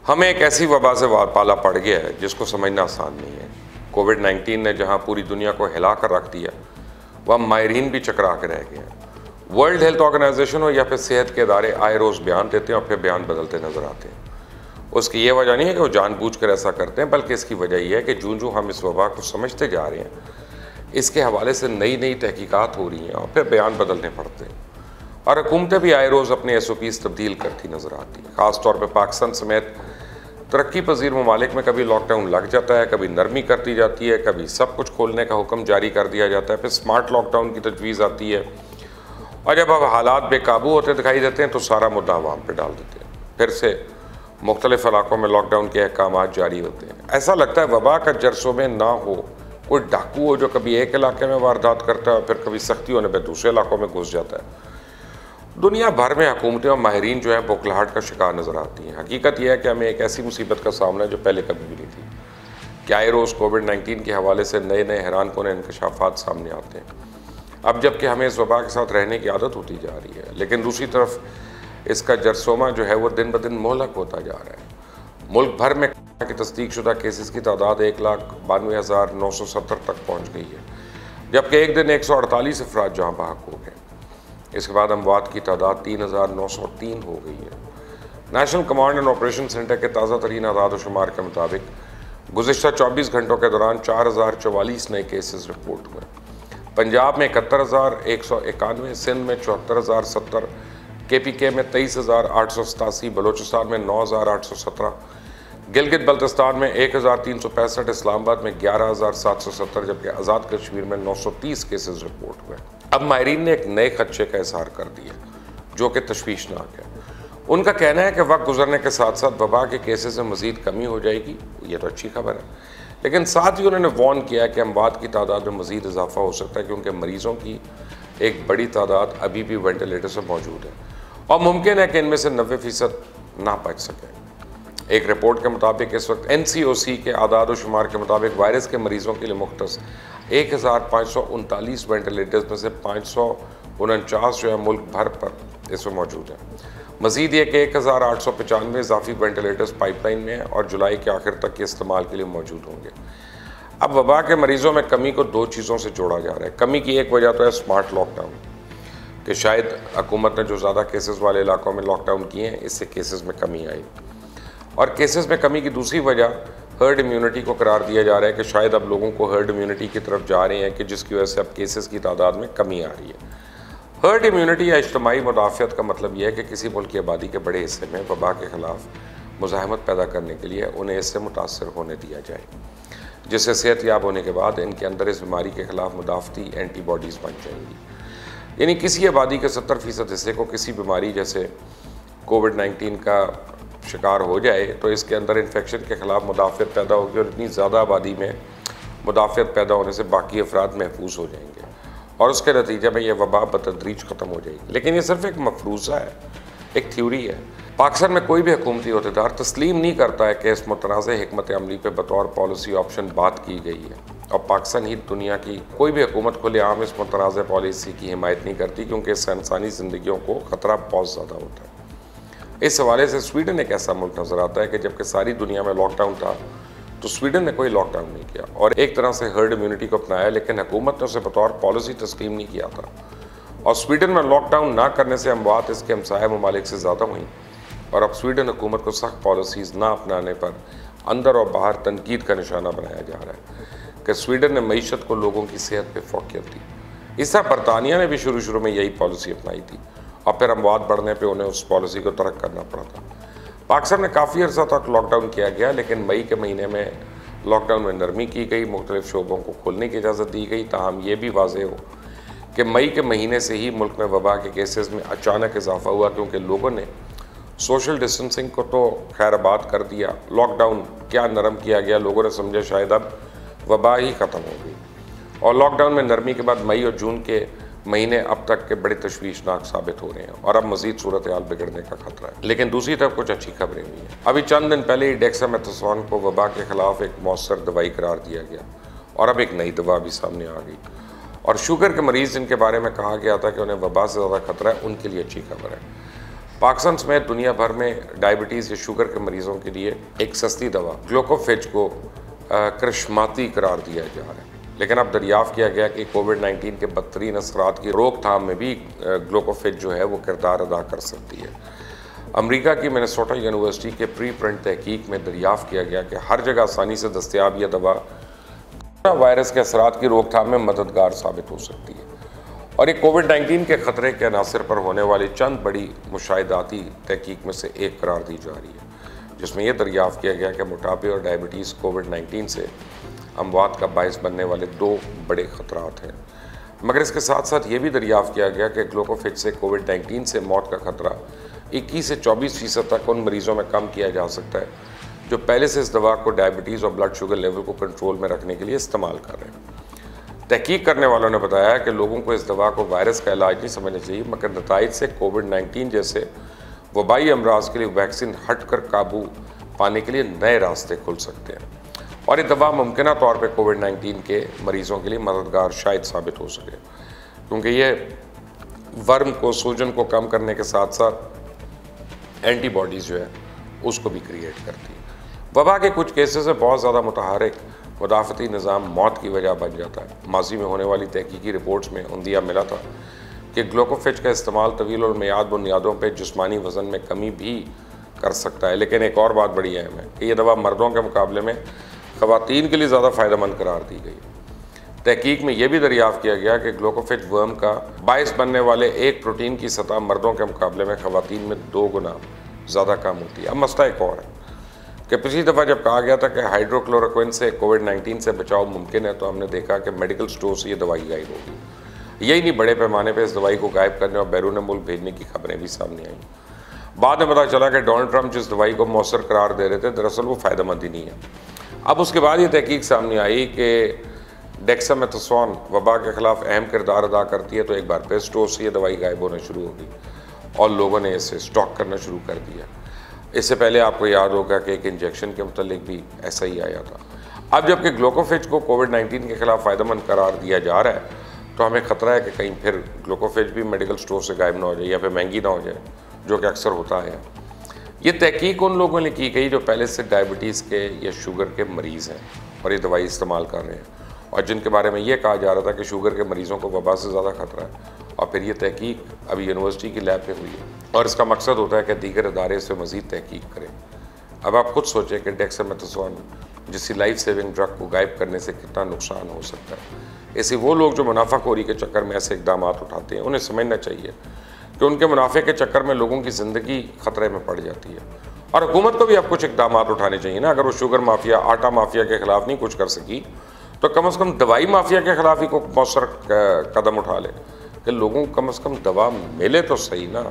हमें एक ऐसी वबा से पाला पड़ गया है जिसको समझना आसान नहीं है। कोविड-19 ने जहां पूरी दुनिया को हिला कर रख दिया, वह माहिरीन भी चकरा के रह गए हैं। वर्ल्ड हेल्थ ऑर्गेनाइजेशन हो या फिर सेहत के इदारे आए रोज़ बयान देते हैं और फिर बयान बदलते नजर आते हैं। उसकी ये वजह नहीं है कि वो जानबूझकर ऐसा करते हैं, बल्कि इसकी वजह यह है कि जूं हम इस वबा को समझते जा रहे हैं, इसके हवाले से नई नई तहकीकात हो रही हैं और फिर बयान बदलने पड़ते हैं। और हुकूमतें भी आए रोज़ अपने SOPs तब्दील करती नजर आती हैं। ख़ासतौर पर पाकिस्तान समेत तरक्की पजीर ममालिक में कभी लॉकडाउन लग जाता है, कभी नरमी कर दी जाती है, कभी सब कुछ खोलने का हुक्म जारी कर दिया जाता है, फिर स्मार्ट लॉकडाउन की तजवीज़ आती है और जब अब हालात बेकाबू होते दिखाई देते हैं तो सारा मुद्दा अवाम पर डाल देते हैं। फिर से मुख्तलिफ इलाकों में लॉकडाउन के अहकाम जारी होते हैं। ऐसा लगता है वबा का जरसों में ना हो कोई डाकू हो जो कभी एक इलाके में वारदात करता है और फिर कभी सख्ती होने पर दूसरे इलाकों में घुस जाता है। दुनिया भर में हुकूमतें और माहिरीन जो है बौखलाहट का शिकार नज़र आती हैं। हकीकत यह है कि हमें एक ऐसी मुसीबत का सामना है जो पहले कभी भी नहीं थी। क्या आए रोज़ कोविड-19 के हवाले से नए नए हैरान कुन इंकशाफात सामने आते हैं, अब जबकि हमें इस वबा के साथ रहने की आदत होती जा रही है। लेकिन दूसरी तरफ इसका जरसोमा जो है वो दिन ब दिन मोहलक होता जा रहा है। मुल्क भर में की तस्दीक शुदा केसेस की तादाद 1,92,970 तक पहुँच गई है, जबकि एक दिन 148 अफराद जहाँ बहक हो गए। इसके बाद अमवात की तादाद 3,903 हो गई है। National command and operation centre के ताज़ा तरीन आदाद शुमार के मुताबिक गुज़िश्ता 24 घंटों के दौरान 4,044 नए केसेस रिपोर्ट हुए। पंजाब में 71,191, सिंध में 74,070, KPK में 23,887, बलोचिस्तान में 9,817, गिलगित बल्तिस्तान में 1,365, इस्लामाबाद में 11,770, जबकि आज़ाद कश्मीर में 930 केसेस रिपोर्ट हुए। अब माहिरीन ने एक नए खदशे का इजहार कर दिया जो कि तशवीशनाक है। उनका कहना है कि वक्त गुजरने के साथ साथ वबा के केसेस में मज़ीद कमी हो जाएगी। ये तो अच्छी खबर है, लेकिन साथ ही उन्होंने वार्न किया कि अमवात की तादाद में मज़ीद इजाफा हो सकता है, क्योंकि मरीज़ों की एक बड़ी तादाद अभी भी वेंटिलेटर से मौजूद है और मुमकिन है कि इनमें से 90% ना बच सकें। एक रिपोर्ट के मुताबिक इस वक्त NCOC के आदाद व शुमार के मुताबिक वायरस के मरीज़ों के लिए मुख्तस 1,539 वेंटिलेटर्स में से 549 जो है मुल्क भर पर इसमें मौजूद है। मज़ीद ये कि 1,895 इजाफी वेंटिलेटर्स पाइपलाइन में हैं और जुलाई के आखिर तक के इस्तेमाल के लिए मौजूद होंगे। अब वबा के मरीज़ों में कमी को दो चीज़ों से जोड़ा जा रहा है। कमी की एक वजह तो है स्मार्ट लॉकडाउन, कि शायद हुकूमत ने जो ज़्यादा केसेस वाले इलाकों में लॉकडाउन किए हैं, इससे केसेस में कमी आई। और केसेस में कमी की दूसरी वजह हर्ड इम्यूनिटी को करार दिया जा रहा है कि शायद अब लोगों को हर्ड इम्यूनिटी की तरफ जा रहे हैं, कि जिसकी वजह से अब केसेस की तादाद में कमी आ रही है। हर्ड इम्यूनिटी या इज्तमाही मुदाफ़ियत का मतलब यह है कि किसी मुल्क की आबादी के बड़े हिस्से में वबा के ख़िलाफ़ मुज़ाहमत पैदा करने के लिए उन्हें इससे मुतासर होने दिया जाए, जिससे सेहतयाब होने के बाद इनके अंदर इस बीमारी के ख़िलाफ़ मुदाफ़ती एंटीबॉडीज़ बन जाएंगी। यानी किसी आबादी के 70% हिस्से को किसी बीमारी जैसे कोविड-19 का शिकार हो जाए तो इसके अंदर इन्फेक्शन के ख़िलाफ़ मुदाफ़ियत पैदा होगी और इतनी ज़्यादा आबादी में मुदाफ़ियत पैदा होने से बाकी अफराद महफूज हो जाएंगे और उसके नतीजे में यह वबा बतदरीज ख़त्म हो जाएगी। लेकिन ये सिर्फ एक मफरूज़ा है, एक थ्योरी है। पाकिस्तान में कोई भी हुकूमती अहदेदार तस्लीम नहीं करता है कि इस मुतनाज़ हिकमत अमली पर बतौर पॉलिसी ऑप्शन बात की गई है, और पाकिस्तान ही दुनिया की कोई भी हुकूमत खुलेआम इस मुतनाज़ पॉलिसी की हिमायत नहीं करती, क्योंकि इससे इंसानी ज़िंदगियों को ख़तरा बहुत ज़्यादा होता है। इस हवाले से स्वीडन एक ऐसा मुल्क नज़र आता है कि जबकि सारी दुनिया में लॉकडाउन था तो स्वीडन ने कोई लॉकडाउन नहीं किया और एक तरह से हर्ड इम्यूनिटी को अपनाया, लेकिन हुकूमत ने उसे बतौर पॉलिसी तस्लीम नहीं किया था। और स्वीडन में लॉकडाउन ना करने से अमवात इसके हमसाया ममालिक से ज़्यादा हुई और अब स्वीडन हुकूमत को सख्त पॉलिसीज़ ना अपनाने पर अंदर और बाहर तनकीद का निशाना बनाया जा रहा है कि स्वीडन ने मईशत को लोगों की सेहत पर फोकियत दी। इस तरह बरतानिया ने भी शुरू में यही पॉलिसी अपनाई थी और फिर अमवात बढ़ने पे उन्हें उस पॉलिसी को तर्क करना पड़ा था। पाकिस्तान में काफ़ी अर्सा तक लॉकडाउन किया गया, लेकिन मई के महीने में लॉकडाउन में नरमी की गई, मुख्तलिफ शोबों को खोलने की इजाज़त दी गई। ताहम ये भी वाज़ेह हो कि मई के महीने से ही मुल्क में वबा के केसेस में अचानक इजाफा हुआ, क्योंकि लोगों ने सोशल डिस्टेंसिंग को तो खैराबाद कर दिया, लॉकडाउन क्या नरम किया गया, लोगों ने समझा शायद अब वबा ही ख़त्म हो गई। और लॉकडाउन में नरमी के बाद मई और जून के महीने अब तक के बड़े तशवीशनाक साबित हो रहे हैं और अब मज़ीद सूरत हाल बिगड़ने का खतरा है। लेकिन दूसरी तरफ कुछ अच्छी खबरें भी हैं। अभी चंद दिन पहले ही डेक्सामेथासोन को वबा के ख़िलाफ़ एक मौसर दवाई करार दिया गया और अब एक नई दवा भी सामने आ गई। और शुगर के मरीज़ जिनके बारे में कहा गया था कि उन्हें वबा से ज़्यादा खतरा है, उनके लिए अच्छी खबर है। पाकिस्तान समेत दुनिया भर में डायबिटीज़ या शुगर के मरीजों के लिए एक सस्ती दवा ग्लूकोफेज को करिश्माती करार दिया जा रहा है। लेकिन अब दरियाफ्त किया गया कि कोविड-19 के बदतरीन असरात की रोकथाम में भी ग्लूकोफेज जो है वो किरदार अदा कर सकती है। अमेरिका की मिनेसोटा यूनिवर्सिटी के प्री प्रिंट तहकीक में दरियाफ्त किया गया कि हर जगह आसानी से दस्तयाब यह दवा कोरोना वायरस के असरात की रोकथाम में मददगार साबित हो सकती है और ये कोविड-19 के ख़तरे के अनासर पर होने वाली चंद बड़ी मुशाहिदाती तहकीक में से एक करार दी जा रही है, जिसमें यह दरियाफ्त किया गया कि मोटापे और डायबिटीज़ कोविड-19 से अमवात का बायस बनने वाले दो बड़े ख़तरात हैं। मगर इसके साथ साथ ये भी दरियाफ्त किया गया कि ग्लूकोफेज से कोविड-19 से मौत का खतरा 21 से 24% तक उन मरीज़ों में कम किया जा सकता है जो पहले से इस दवा को डायबिटीज़ और ब्लड शुगर लेवल को कंट्रोल में रखने के लिए इस्तेमाल कर रहे हैं। तहकीक करने वालों ने बताया कि लोगों को इस दवा को वायरस का इलाज नहीं समझना चाहिए, मगर नताइज से कोविड-19 जैसे वबाई अमराज के लिए वैक्सीन हट कर काबू पाने के लिए नए रास्ते खुल सकते हैं और ये दवा मुमकिन तौर पर कोविड-19 के मरीज़ों के लिए मददगार शायद साबित हो सके, क्योंकि यह वर्म को, सूजन को कम करने के साथ साथ एंटीबॉडीज़ जो है उसको भी क्रिएट करती है। वबा के कुछ केसेस में बहुत ज़्यादा मुतहरिक मुदाफ़ती निज़ाम मौत की वजह बन जाता है। माजी में होने वाली तहकीकी रिपोर्ट्स में उंदिया मिला था कि ग्लूकोफेज का इस्तेमाल तवील और मियाद बुनियादों पर जिस्मानी वज़न में कमी भी कर सकता है। लेकिन एक और बात बड़ी अहम है कि यह दवा मर्दों के मुकाबले में ख़वातीन के लिए ज़्यादा फ़ायदेमंद करार दी गई। तहकीक में यह भी दरियाफ्त किया गया कि ग्लूकोफेज वर्म का बायस बनने वाले एक प्रोटीन की सतह मर्दों के मुकाबले में ख़वातीन में 2 गुना ज़्यादा कम होती है। अब मसला एक और है कि पिछली दफ़ा जब कहा गया था कि हाइड्रोक्लोरोक्विन से कोविड-19 से बचाव मुमकिन है, तो हमने देखा कि मेडिकल स्टोर से ये दवाई गायब होगी। यही नहीं, बड़े पैमाने पर इस दवाई को गायब करने और बैरून मुल्क भेजने की खबरें भी सामने आई। बाद में पता चला कि डोनाल्ड ट्रंप जिस दवाई को मौसर करार दे रहे थे, दरअसल वो फ़ायदेमंद ही नहीं है। अब उसके बाद ये तहकीक सामने आई कि डेक्सामेथासोन वबा के ख़िलाफ़ अहम किरदार अदा करती है, तो एक बार फिर स्टोर से ये दवाई गायब होना शुरू होगी और लोगों ने इसे स्टॉक करना शुरू कर दिया। इससे पहले आपको याद होगा कि एक इंजेक्शन के मुतल्लिक भी ऐसा ही आया था। अब जबकि ग्लूकोफेज को कोविड-19 के ख़िलाफ़ फ़ायदेमंद करार दिया जा रहा है, तो हमें ख़तरा है कि कहीं फिर ग्लूकोफेज भी मेडिकल स्टोर से गायब ना हो जाए या फिर महंगी ना हो जाए, जो कि अक्सर होता है। ये तहकीक उन लोगों ने की गई जो पहले से डायबिटीज़ के या शुगर के मरीज़ हैं और ये दवाई इस्तेमाल कर रहे हैं, और जिनके बारे में ये कहा जा रहा था कि शुगर के मरीज़ों को वबा से ज़्यादा खतरा है। और फिर ये तहकीक अभी यूनिवर्सिटी की लैब में हुई है और इसका मकसद होता है कि दीगर इदारे इस पर मज़ीद तहकीक करें। अब आप खुद सोचें कि डेक्सामेथासोन जिस लाइफ सेविंग ड्रग को गायब करने से कितना नुकसान हो सकता है। ऐसे वो लोग जो मुनाफाखोरी के चक्कर में ऐसे इकदाम उठाते हैं, उन्हें समझना चाहिए कि उनके मुनाफे के चक्कर में लोगों की ज़िंदगी ख़तरे में पड़ जाती है। और हुकूमत को भी अब कुछ इकदाम उठाने चाहिए ना। अगर वो शुगर माफिया, आटा माफिया के ख़िलाफ़ नहीं कुछ कर सकी, तो कम से कम दवाई माफिया के ख़िलाफ़ ही को मौसर कदम उठा ले कि लोगों को कम से कम दवा मिले तो सही ना।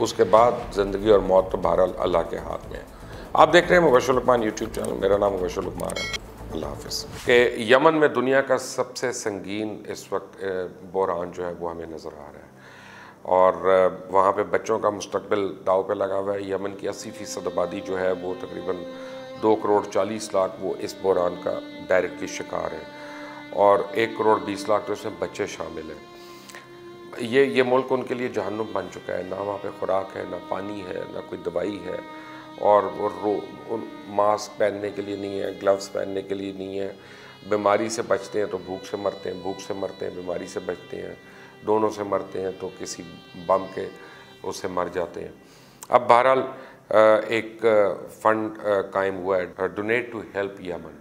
उसके बाद ज़िंदगी और मौत तो बहरहाल अल्लाह के हाथ में है। आप देख रहे हैं मुबश्शिर लुकमान यूट्यूब चैनल। मेरा नाम मुबश्शिर लुकमान है। अल्लाह हाफ़िज़। कि यमन में दुनिया का सबसे संगीन इस वक्त बहरान जो है वो हमें नज़र आ रहा है और वहाँ पे बच्चों का मुस्तकबिल दाव पे लगा हुआ है। यमन की 80% आबादी जो है वो तकरीबन 2 करोड़ 40 लाख वो इस बहरान का डायरेक्टली शिकार है और 1 करोड़ 20 लाख तो इसमें बच्चे शामिल हैं। ये मुल्क उनके लिए जहन्नुम बन चुका है। ना वहाँ पे खुराक है, ना पानी है, ना कोई दवाई है और मास्क पहनने के लिए नहीं है, ग्लव्स पहनने के लिए नहीं है। बीमारी से बचते हैं तो भूख से मरते हैं, भूख से मरते हैं बीमारी से बचते हैं, दोनों से मरते हैं तो किसी बम के उससे मर जाते हैं। अब बहरहाल एक फ़ंड कायम हुआ है, डोनेट टू हेल्प यमन,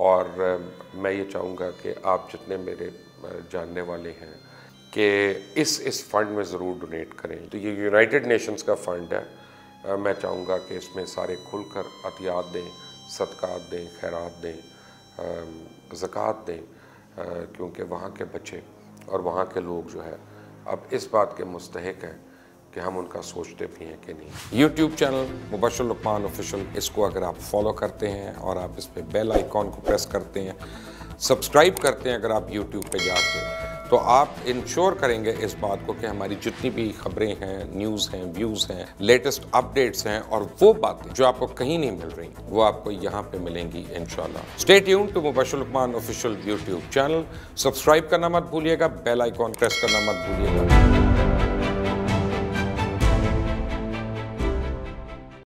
और मैं ये चाहूँगा कि आप जितने मेरे जानने वाले हैं कि इस फ़ंड में ज़रूर डोनेट करें। तो ये यूनाइटेड नेशंस का फ़ंड है। मैं चाहूँगा कि इसमें सारे खुलकर अतियात दें, सदक़ात दें, खैरात दें, ज़कात दें, क्योंकि वहाँ के बच्चे और वहाँ के लोग जो है अब इस बात के मुस्तहिक हैं कि हम उनका सोचते भी हैं कि नहीं। YouTube channel Mubashshir Lucman official, इसको अगर आप फॉलो करते हैं और आप इस पर बेल आइकॉन को प्रेस करते हैं, सब्सक्राइब करते हैं अगर आप यूट्यूब पे जाके, तो आप इंश्योर करेंगे इस बात को कि हमारी जितनी भी खबरें हैं, न्यूज़ हैं, व्यूज़ हैं, लेटेस्ट अपडेट्स हैं और वो बातें जो आपको कहीं नहीं मिल रही, वो आपको यहाँ पे मिलेंगी इंशाल्लाह। Stay tuned to Mubasher Lucman official YouTube channel. Subscribe करना मत भूलिएगा, बेल आइकॉन प्रेस करना मत भूलिएगा।